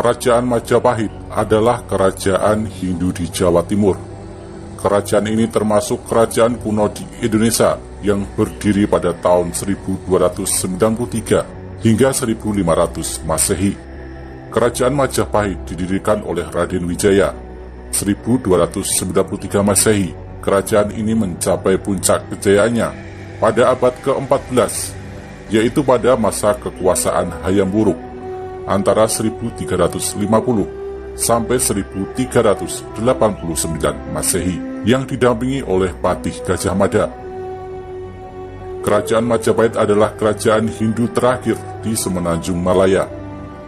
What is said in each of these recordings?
Kerajaan Majapahit adalah kerajaan Hindu di Jawa Timur. Kerajaan ini termasuk kerajaan kuno di Indonesia yang berdiri pada tahun 1293 hingga 1500 Masehi. Kerajaan Majapahit didirikan oleh Raden Wijaya. 1293 Masehi, kerajaan ini mencapai puncak kejayaannya pada abad ke-14, yaitu pada masa kekuasaan Hayam Wuruk antara 1350 sampai 1389 Masehi yang didampingi oleh Patih Gajah Mada. Kerajaan Majapahit adalah kerajaan Hindu terakhir di Semenanjung Malaya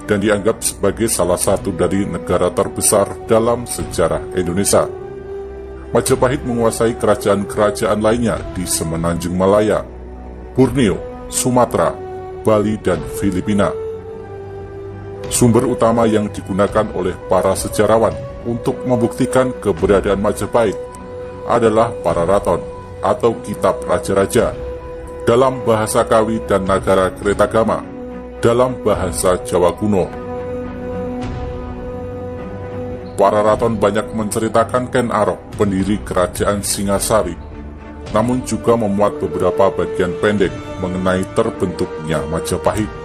dan dianggap sebagai salah satu dari negara terbesar dalam sejarah Indonesia. Majapahit menguasai kerajaan-kerajaan lainnya di Semenanjung Malaya, Borneo, Sumatera, Bali, dan Filipina. Sumber utama yang digunakan oleh para sejarawan untuk membuktikan keberadaan Majapahit adalah Pararaton atau Kitab Raja-Raja dalam bahasa Kawi dan Nagara Kertagama dalam bahasa Jawa kuno. Pararaton banyak menceritakan Ken Arok, pendiri kerajaan Singasari, namun juga memuat beberapa bagian pendek mengenai terbentuknya Majapahit.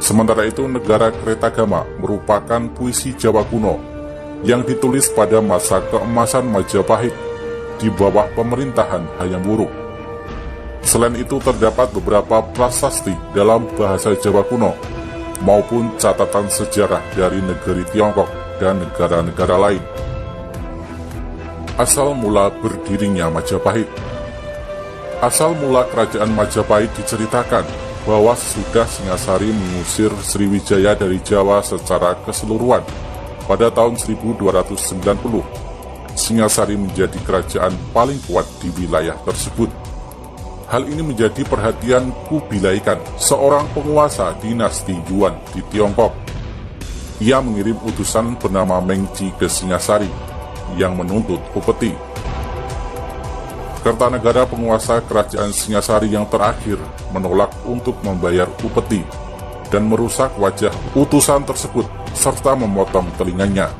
Sementara itu, Negara Kertagama merupakan puisi Jawa kuno yang ditulis pada masa keemasan Majapahit di bawah pemerintahan Hayam Wuruk. Selain itu, terdapat beberapa prasasti dalam bahasa Jawa kuno maupun catatan sejarah dari negeri Tiongkok dan negara-negara lain. Asal mula berdirinya Majapahit. Asal mula kerajaan Majapahit diceritakan bahwa sesudah Singasari mengusir Sriwijaya dari Jawa secara keseluruhan pada tahun 1290, Singasari menjadi kerajaan paling kuat di wilayah tersebut. Hal ini menjadi perhatian Kubilai Khan, seorang penguasa dinasti Yuan di Tiongkok. Ia mengirim utusan bernama Mengci ke Singasari yang menuntut upeti. Kertanegara, penguasa kerajaan Singasari yang terakhir, menolak untuk membayar upeti dan merusak wajah utusan tersebut serta memotong telinganya.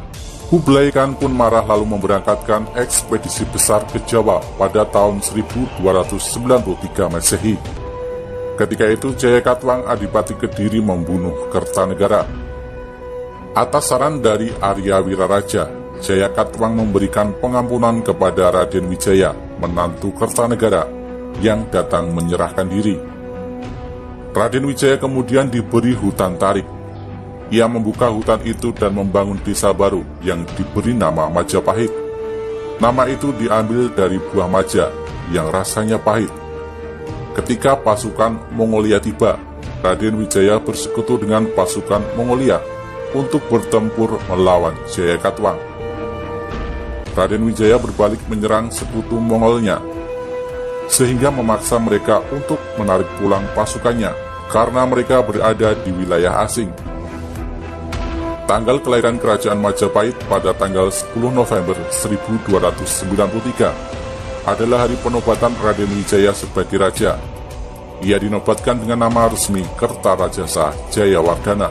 Kubilai Khan pun marah lalu memberangkatkan ekspedisi besar ke Jawa pada tahun 1293 Masehi. Ketika itu Jayakatwang, Adipati Kediri, membunuh Kertanegara. Atas saran dari Arya Wiraraja, Jayakatwang memberikan pengampunan kepada Raden Wijaya, menantu Kertanegara, yang datang menyerahkan diri. Raden Wijaya kemudian diberi hutan tarik. Ia membuka hutan itu dan membangun desa baru yang diberi nama Majapahit. Nama itu diambil dari buah maja yang rasanya pahit. Ketika pasukan Mongolia tiba, Raden Wijaya bersekutu dengan pasukan Mongolia untuk bertempur melawan Jayakatwang. Raden Wijaya berbalik menyerang sekutu Mongolnya, sehingga memaksa mereka untuk menarik pulang pasukannya karena mereka berada di wilayah asing. Tanggal kelahiran kerajaan Majapahit pada tanggal 10 November 1293 adalah hari penobatan Raden Wijaya sebagai raja. Ia dinobatkan dengan nama resmi Kertarajasa Jayawardhana.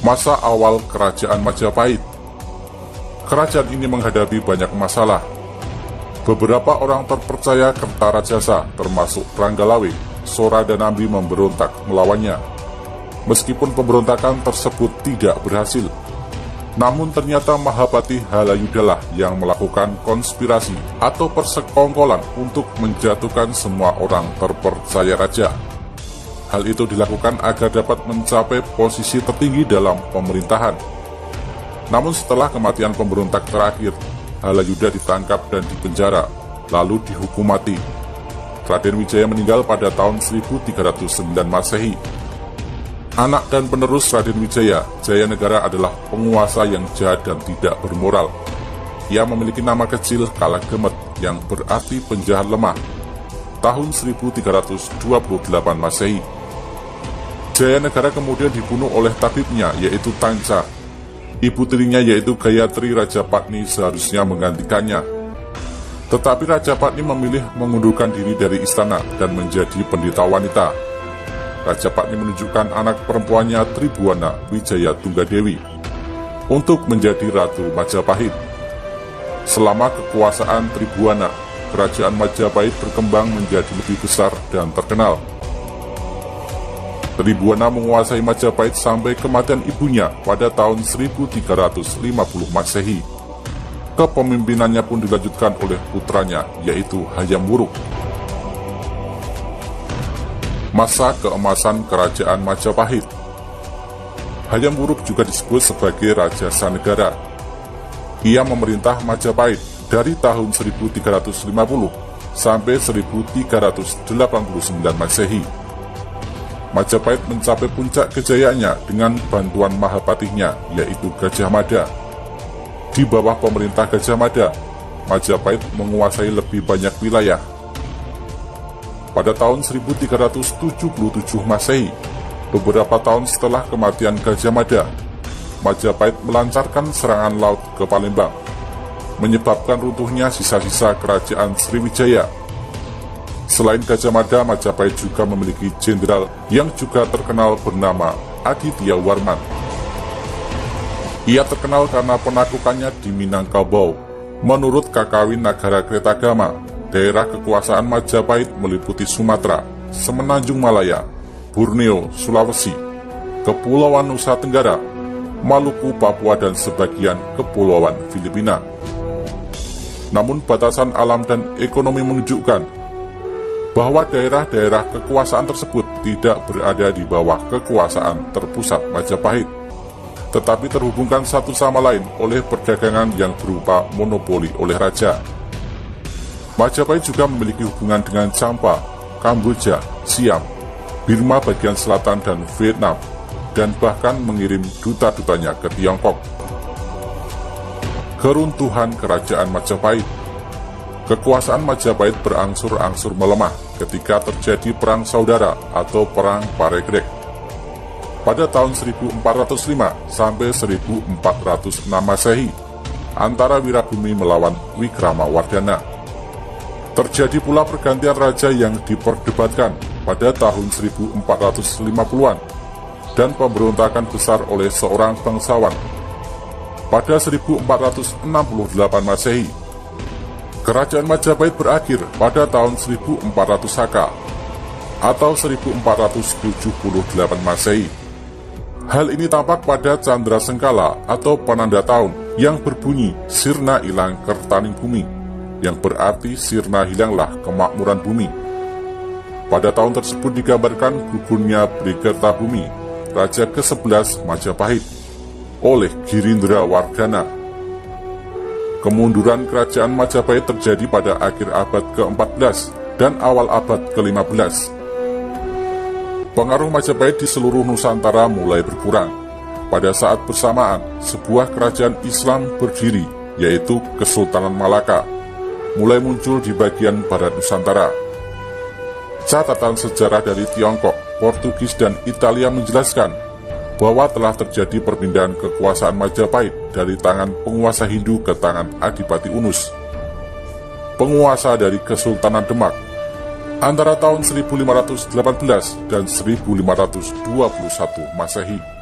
Masa awal kerajaan Majapahit. Kerajaan ini menghadapi banyak masalah. Beberapa orang terpercaya Kertarajasa, termasuk Ranggalawe, Sora, dan Ambi, memberontak melawannya. Meskipun pemberontakan tersebut tidak berhasil, namun ternyata Mahapati Halayudalah yang melakukan konspirasi atau persekongkolan untuk menjatuhkan semua orang terpercaya raja. Hal itu dilakukan agar dapat mencapai posisi tertinggi dalam pemerintahan. Namun setelah kematian pemberontak terakhir, Halayuda ditangkap dan dipenjara, lalu dihukum mati. Raden Wijaya meninggal pada tahun 1309 Masehi. Anak dan penerus Raden Wijaya, Jayanegara, adalah penguasa yang jahat dan tidak bermoral. Ia memiliki nama kecil Kalagemet yang berarti penjahat lemah. Tahun 1328 Masehi. Jayanegara kemudian dibunuh oleh tabibnya, yaitu Tanca. Ibu tirinya, yaitu Gayatri Rajapatni, seharusnya menggantikannya. Tetapi Rajapatni memilih mengundurkan diri dari istana dan menjadi pendeta wanita. Rajapakni menunjukkan anak perempuannya Tribhuwana Wijaya Tunggadewi untuk menjadi Ratu Majapahit. Selama kekuasaan Tribhuwana, kerajaan Majapahit berkembang menjadi lebih besar dan terkenal. Tribhuwana menguasai Majapahit sampai kematian ibunya pada tahun 1350 Masehi. Kepemimpinannya pun dilanjutkan oleh putranya, yaitu Hayam Wuruk. Masa keemasan kerajaan Majapahit. Hayam Wuruk juga disebut sebagai Raja Sanegara. Ia memerintah Majapahit dari tahun 1350 sampai 1389 Masehi. Majapahit mencapai puncak kejayaannya dengan bantuan Mahapatihnya, yaitu Gajah Mada. Di bawah pemerintah Gajah Mada, Majapahit menguasai lebih banyak wilayah. Pada tahun 1377 Masehi, beberapa tahun setelah kematian Gajah Mada, Majapahit melancarkan serangan laut ke Palembang, menyebabkan runtuhnya sisa-sisa kerajaan Sriwijaya. Selain Gajah Mada, Majapahit juga memiliki jenderal yang juga terkenal bernama Aditya Warman. Ia terkenal karena penaklukannya di Minangkabau. Menurut Kakawin Nagara Kretagama, daerah kekuasaan Majapahit meliputi Sumatera, Semenanjung Malaya, Borneo, Sulawesi, Kepulauan Nusa Tenggara, Maluku, Papua, dan sebagian Kepulauan Filipina. Namun batasan alam dan ekonomi menunjukkan bahwa daerah-daerah kekuasaan tersebut tidak berada di bawah kekuasaan terpusat Majapahit, tetapi terhubungkan satu sama lain oleh perdagangan yang berupa monopoli oleh raja. Majapahit juga memiliki hubungan dengan Champa, Kamboja, Siam, Birma bagian selatan, dan Vietnam, dan bahkan mengirim duta-dutanya ke Tiongkok. Keruntuhan kerajaan Majapahit. Kekuasaan Majapahit berangsur-angsur melemah ketika terjadi Perang Saudara atau Perang Paregreg pada tahun 1405 sampai 1406 Masehi antara Wirabumi melawan Wikramawardhana. Terjadi pula pergantian raja yang diperdebatkan pada tahun 1450-an dan pemberontakan besar oleh seorang bangsawan pada 1468 Masehi. Kerajaan Majapahit berakhir pada tahun 1400 Saka atau 1478 Masehi. Hal ini tampak pada Candra Sengkala atau penanda tahun yang berbunyi Sirna ilang kertaning bumi, yang berarti sirna hilanglah kemakmuran bumi. Pada tahun tersebut digambarkan gugurnya Brikertabumi, Raja ke-11 Majapahit, oleh Girindra Wardhana. Kemunduran kerajaan Majapahit terjadi pada akhir abad ke-14 dan awal abad ke-15. Pengaruh Majapahit di seluruh Nusantara mulai berkurang. Pada saat bersamaan, sebuah kerajaan Islam berdiri, yaitu Kesultanan Malaka, mulai muncul di bagian barat Nusantara. Catatan sejarah dari Tiongkok, Portugis, dan Italia menjelaskan bahwa telah terjadi perpindahan kekuasaan Majapahit dari tangan penguasa Hindu ke tangan Adipati Unus, penguasa dari Kesultanan Demak, antara tahun 1518 dan 1521 Masehi.